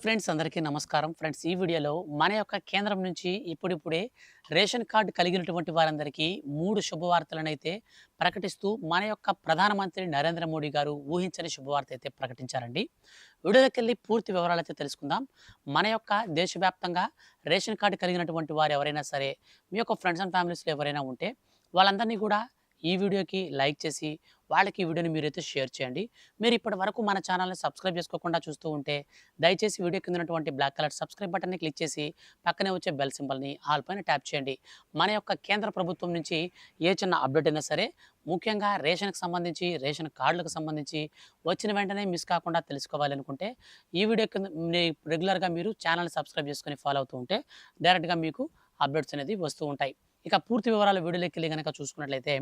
Friends అందరికీ నమస్కారం. Friends ఈ వీడియోలో మన యొక్క కేంద్రం నుంచి ఇప్పుడిప్పుడే రేషన్ కార్డ్ కలిగినటువంటి వారందరికీ 3 శుభవార్తలనైతే ప్రకటిస్తూ మన యొక్క ప్రధానమంత్రి నరేంద్ర మోడీ గారు ఊహించని శుభవార్త అయితే ప్రకటించారండి. వీడియోలోకెళ్ళి పూర్తి వివరాలైతే తెలుసుకుందాం. మన యొక్క దేశవ్యాప్తంగా రేషన్ కార్డ్ కలిగినటువంటి వారు ఎవరైనా సరే, మీ యొక్క ఫ్రెండ్స్ అండ్ ఫ్యామిలీస్‌లో ఎవరైనా ఉంటే వాళ్ళందరినీ కూడా ఈ వీడియోకి లైక్ చేసి వాళ్ళకి ఈ వీడియోని మీరైతే షేర్ చేయండి. మీరు ఇప్పటివరకు మన ఛానల్‌ని సబ్స్క్రైబ్ చేసుకోకుండా చూస్తూ ఉంటే దయచేసి వీడియో కింద ఉన్నటువంటి బ్లాక్ కలర్ సబ్స్క్రైబ్ బటన్ని క్లిక్ చేసి పక్కనే వచ్చే బెల్ సింబల్‌ని ఆల్ పైన ట్యాప్ చేయండి. మన యొక్క కేంద్ర ప్రభుత్వం నుంచి ఏ చిన్న అప్డేట్ అయినా సరే, ముఖ్యంగా రేషన్‌కి సంబంధించి, రేషన్ కార్డులకు సంబంధించి వచ్చిన వెంటనే మిస్ కాకుండా తెలుసుకోవాలి అనుకుంటే ఈ వీడియో కింద రెగ్యులర్‌గా మీరు ఛానల్‌ని సబ్స్క్రైబ్ చేసుకొని ఫాలో అవుతూ ఉంటే డైరెక్ట్‌గా మీకు అప్డేట్స్ అనేది వస్తూ ఉంటాయి. ఇక పూర్తి వివరాలు వీడియోలోకెళ్ళి గనక చూసుకున్నట్లయితే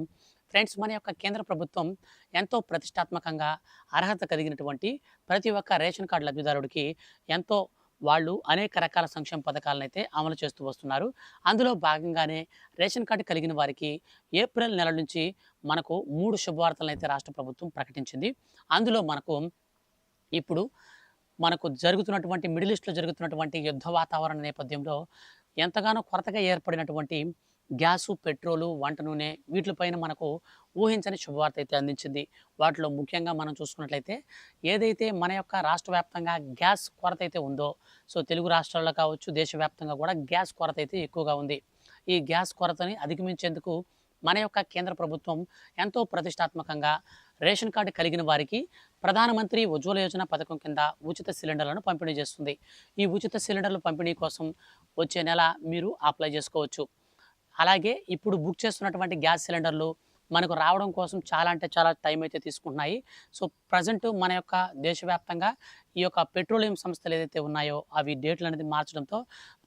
ఫ్రెండ్స్, మన యొక్క కేంద్ర ప్రభుత్వం ఎంతో ప్రతిష్టాత్మకంగా అర్హత కలిగినటువంటి ప్రతి ఒక్క రేషన్ కార్డు లబ్ధిదారుడికి ఎంతో వాళ్ళు అనేక రకాల సంక్షేమ పథకాలనైతే అమలు చేస్తూ వస్తున్నారు. అందులో భాగంగానే రేషన్ కార్డు కలిగిన వారికి ఏప్రిల్ నెల నుంచి మనకు 3 శుభవార్తలనైతే రాష్ట్ర ప్రభుత్వం ప్రకటించింది. అందులో ఇప్పుడు మనకు జరుగుతున్నటువంటి మిడిల్ ఈస్ట్‌లో జరుగుతున్నటువంటి యుద్ధ వాతావరణ నేపథ్యంలో ఎంతగానో కొరతగా ఏర్పడినటువంటి గ్యాసు, పెట్రోలు, వంట నూనె వీటిలపైన మనకు ఊహించని శుభవార్త అయితే అందించింది. వాటిలో ముఖ్యంగా మనం చూసుకున్నట్లయితే ఏదైతే మన యొక్క రాష్ట్ర వ్యాప్తంగా గ్యాస్ కొరత అయితే ఉందో, సో తెలుగు రాష్ట్రాల్లో కావచ్చు, దేశవ్యాప్తంగా కూడా గ్యాస్ కొరత అయితే ఎక్కువగా ఉంది. ఈ గ్యాస్ కొరతని అధిగమించేందుకు మన యొక్క కేంద్ర ప్రభుత్వం ఎంతో ప్రతిష్టాత్మకంగా రేషన్ కార్డు కలిగిన వారికి ప్రధానమంత్రి ఉజ్వల యోజన పథకం కింద ఉచిత సిలిండర్లను పంపిణీ చేస్తుంది. ఈ ఉచిత సిలిండర్ల పంపిణీ కోసం వచ్చే నెల మీరు అప్లై చేసుకోవచ్చు. అలాగే ఇప్పుడు బుక్ చేస్తున్నటువంటి గ్యాస్ సిలిండర్లు మనకు రావడం కోసం చాలా అంటే చాలా టైం అయితే తీసుకుంటున్నాయి. సో ప్రజెంట్ మన యొక్క దేశవ్యాప్తంగా ఈ యొక్క పెట్రోలియం సంస్థలు ఏదైతే ఉన్నాయో అవి డేట్లు అనేది మార్చడంతో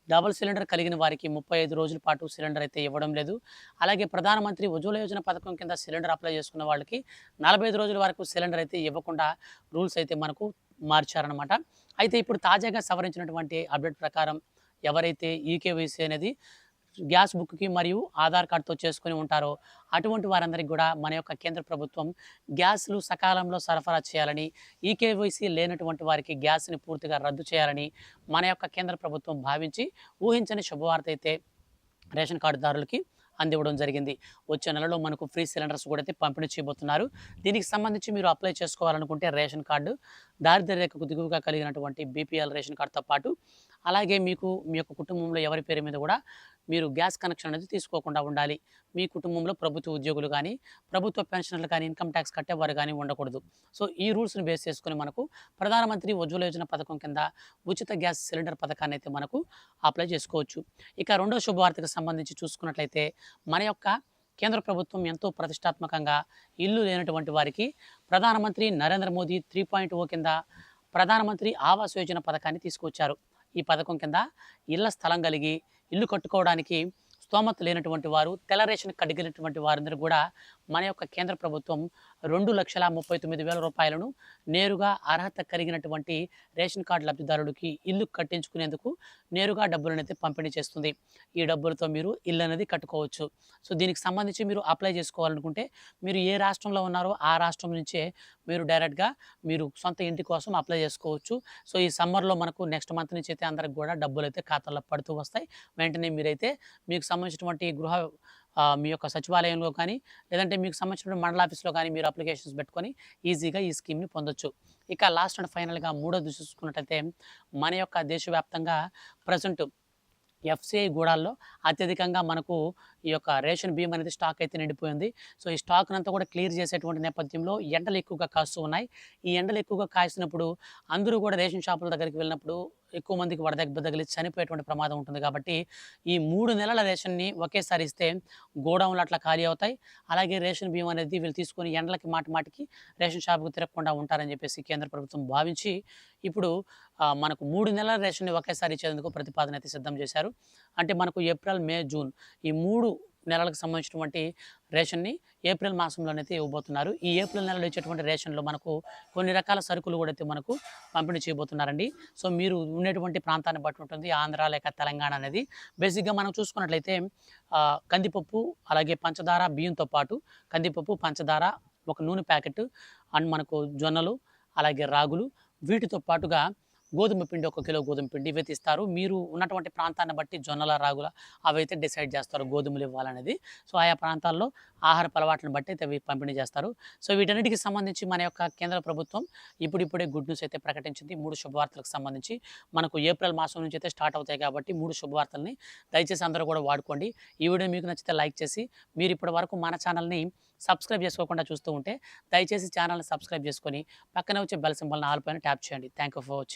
డబుల్ సిలిండర్ కలిగిన వారికి 35 రోజుల పాటు సిలిండర్ అయితే ఇవ్వడం లేదు. అలాగే ప్రధానమంత్రి ఉజ్వల యోజన పథకం కింద సిలిండర్ అప్లై చేసుకున్న వాళ్ళకి 45 రోజుల వరకు సిలిండర్ అయితే ఇవ్వకుండా రూల్స్ అయితే మనకు మార్చారనమాట. అయితే ఇప్పుడు తాజాగా సవరించినటువంటి అప్డేట్ ప్రకారం ఎవరైతే ఈకేవైసీ అనేది గ్యాస్ బుక్‌కి మరియు ఆధార్ కార్డ్‌తో చేసుకొని ఉంటారో అటువంటి వారందరికీ కూడా మన యొక్క కేంద్ర ప్రభుత్వం గ్యాస్‌లు సకాలంలో సరఫరా చేయాలని, ఈకేవైసీ లేనటువంటి వారికి గ్యాస్‌ని పూర్తిగా రద్దు చేయాలని మన యొక్క కేంద్ర ప్రభుత్వం భావించి ఊహించని శుభవార్త అయితే రేషన్ కార్డుదారులకి అందివ్వడం జరిగింది. వచ్చే నెలలో మనకు ఫ్రీ సిలిండర్స్ కూడా అయితే పంపిణీ చేయబోతున్నారు. దీనికి సంబంధించి మీరు అప్లై చేసుకోవాలనుకుంటే రేషన్ కార్డు, దారిద్ర్య రేఖకు దిగువగా కలిగినటువంటి బీపీఎల్ రేషన్ కార్డ్‌తో పాటు అలాగే మీకు మీ యొక్క కుటుంబంలో ఎవరి పేరు మీద కూడా మీరు గ్యాస్ కనెక్షన్ అనేది తీసుకోకుండా ఉండాలి. మీ కుటుంబంలో ప్రభుత్వ ఉద్యోగులు కానీ, ప్రభుత్వ పెన్షనర్లు కానీ, ఇన్కమ్ ట్యాక్స్ కట్టేవారు కానీ ఉండకూడదు. సో ఈ రూల్స్‌ని బేస్ చేసుకొని మనకు ప్రధానమంత్రి ఉజ్వల యోజన పథకం కింద ఉచిత గ్యాస్ సిలిండర్ పథకాన్ని అయితే మనకు అప్లై చేసుకోవచ్చు. ఇక రెండో శుభవార్తకు సంబంధించి చూసుకున్నట్లయితే మన యొక్క కేంద్ర ప్రభుత్వం ఎంతో ప్రతిష్టాత్మకంగా ఇల్లు లేనటువంటి వారికి ప్రధానమంత్రి నరేంద్ర మోదీ 3.0 కింద ప్రధానమంత్రి ఆవాస్ యోజన పథకాన్ని తీసుకొచ్చారు. ఈ పథకం కింద ఇళ్ల స్థలం కలిగి ఇల్లు కట్టుకోవడానికి స్తోమత లేనటువంటి వారు, తెల్ల రేషన్ కడిగినటువంటి వారందరూ కూడా మన యొక్క కేంద్ర ప్రభుత్వం 2,39,000 రూపాయలను నేరుగా అర్హత కలిగినటువంటి రేషన్ కార్డు లబ్ధిదారుడికి ఇల్లు కట్టించుకునేందుకు నేరుగా డబ్బులనైతే పంపిణీ చేస్తుంది. ఈ డబ్బులతో మీరు ఇల్లు అనేది కట్టుకోవచ్చు. సో దీనికి సంబంధించి మీరు అప్లై చేసుకోవాలనుకుంటే మీరు ఏ రాష్ట్రంలో ఉన్నారో ఆ రాష్ట్రం నుంచే మీరు డైరెక్ట్‌గా మీరు సొంత ఇంటి కోసం అప్లై చేసుకోవచ్చు. సో ఈ సమ్మర్‌లో మనకు నెక్స్ట్ మంత్ నుంచి అయితే అందరికి కూడా డబ్బులైతే ఖాతాలో పడుతూ వస్తాయి. వెంటనే మీరైతే మీకు సంబంధించినటువంటి మీ యొక్క సచివాలయంలో కానీ, లేదంటే మీకు సంబంధించిన మండల ఆఫీస్‌లో కానీ మీరు అప్లికేషన్స్ పెట్టుకొని ఈజీగా ఈ స్కీమ్‌ని పొందొచ్చు. ఇక లాస్ట్ అండ్ ఫైనల్‌గా మూడోది చూసుకున్నట్టయితే మన యొక్క దేశవ్యాప్తంగా ప్రెజెంట్ ఎఫ్‌సిఐ గూడాల్లో అత్యధికంగా మనకు ఈ యొక్క రేషన్ బియ్యం అనేది స్టాక్ అయితే నిండిపోయింది. సో ఈ స్టాక్‌నంతా కూడా క్లియర్ చేసేటువంటి నేపథ్యంలో ఎండలు ఎక్కువగా కాస్తూ ఉన్నాయి. ఈ ఎండలు ఎక్కువగా కాసినప్పుడు అందరూ కూడా రేషన్ షాపుల దగ్గరికి వెళ్ళినప్పుడు ఎక్కువ మందికి వడదెబ్బ తగిలి చనిపోయేటువంటి ప్రమాదం ఉంటుంది. కాబట్టి ఈ 3 నెలల రేషన్‌ని ఒకేసారి ఇస్తే గోడౌన్‌లు అట్లా ఖాళీ అవుతాయి. అలాగే రేషన్ బియ్యం అనేది వీళ్ళు తీసుకొని ఎండలకి మాటికి రేషన్ షాప్‌కి తిరగకుండా ఉంటారని చెప్పేసి కేంద్ర ప్రభుత్వం భావించి ఇప్పుడు మనకు 3 నెలల రేషన్‌ని ఒకేసారి ఇచ్చేందుకు ప్రతిపాదన అయితే సిద్ధం చేశారు. అంటే మనకు ఏప్రిల్, మే, జూన్ ఈ 3 నెలలకు సంబంధించినటువంటి రేషన్‌ని ఏప్రిల్ మాసంలోనైతే ఇవ్వబోతున్నారు. ఈ ఏప్రిల్ నెలలో ఇచ్చేటువంటి రేషన్‌లో మనకు కొన్ని రకాల సరుకులు కూడా అయితే మనకు పంపిణీ చేయబోతున్నారండి. సో మీరు ఉండేటువంటి ప్రాంతాన్ని బట్టి ఉంటుంది. ఆంధ్ర లేక తెలంగాణ అనేది. బేసిక్‌గా మనం చూసుకున్నట్లయితే కందిపప్పు, అలాగే పంచదార, బియ్యంతో పాటు కందిపప్పు, పంచదార, ఒక నూనె ప్యాకెట్ అండ్ మనకు జొన్నలు, అలాగే రాగులు వీటితో పాటుగా గోధుమ పిండి 1 కిలో గోధుమ పిండి ఇవైతే ఇస్తారు. మీరు ఉన్నటువంటి ప్రాంతాన్ని బట్టి జొన్నల, రాగుల అవైతే డిసైడ్ చేస్తారు గోధుమలు ఇవ్వాలనేది. సో, ఆయా ప్రాంతాల్లో ఆహారపు అలవాట్లను బట్టి అయితే అవి పంపిణీ చేస్తారు. సో, వీటన్నిటికి సంబంధించి మన యొక్క కేంద్ర ప్రభుత్వం ఇప్పుడిప్పుడే గుడ్ న్యూస్ అయితే ప్రకటించింది. 3 శుభవార్తలకు సంబంధించి. మనకు ఏప్రిల్ మాసం నుంచి అయితే స్టార్ట్ అవుతాయి కాబట్టి 3 శుభవార్తల్ని దయచేసి అందరూ కూడా వాడుకోండి. ఈ వీడియో మీకు నచ్చితే లైక్ చేసి, మీరు ఇప్పటి వరకు మన ఛానల్‌ని సబ్స్క్రైబ్ చేసుకోకుండా చూస్తూ ఉంటే దయచేసి ఛానల్‌ని సబ్స్క్రైబ్ చేసుకొని పక్కనే వచ్చే బెల్ సింబల్‌ని ఆల్ పైన ట్యాప్ చేయండి. Thank you for watching.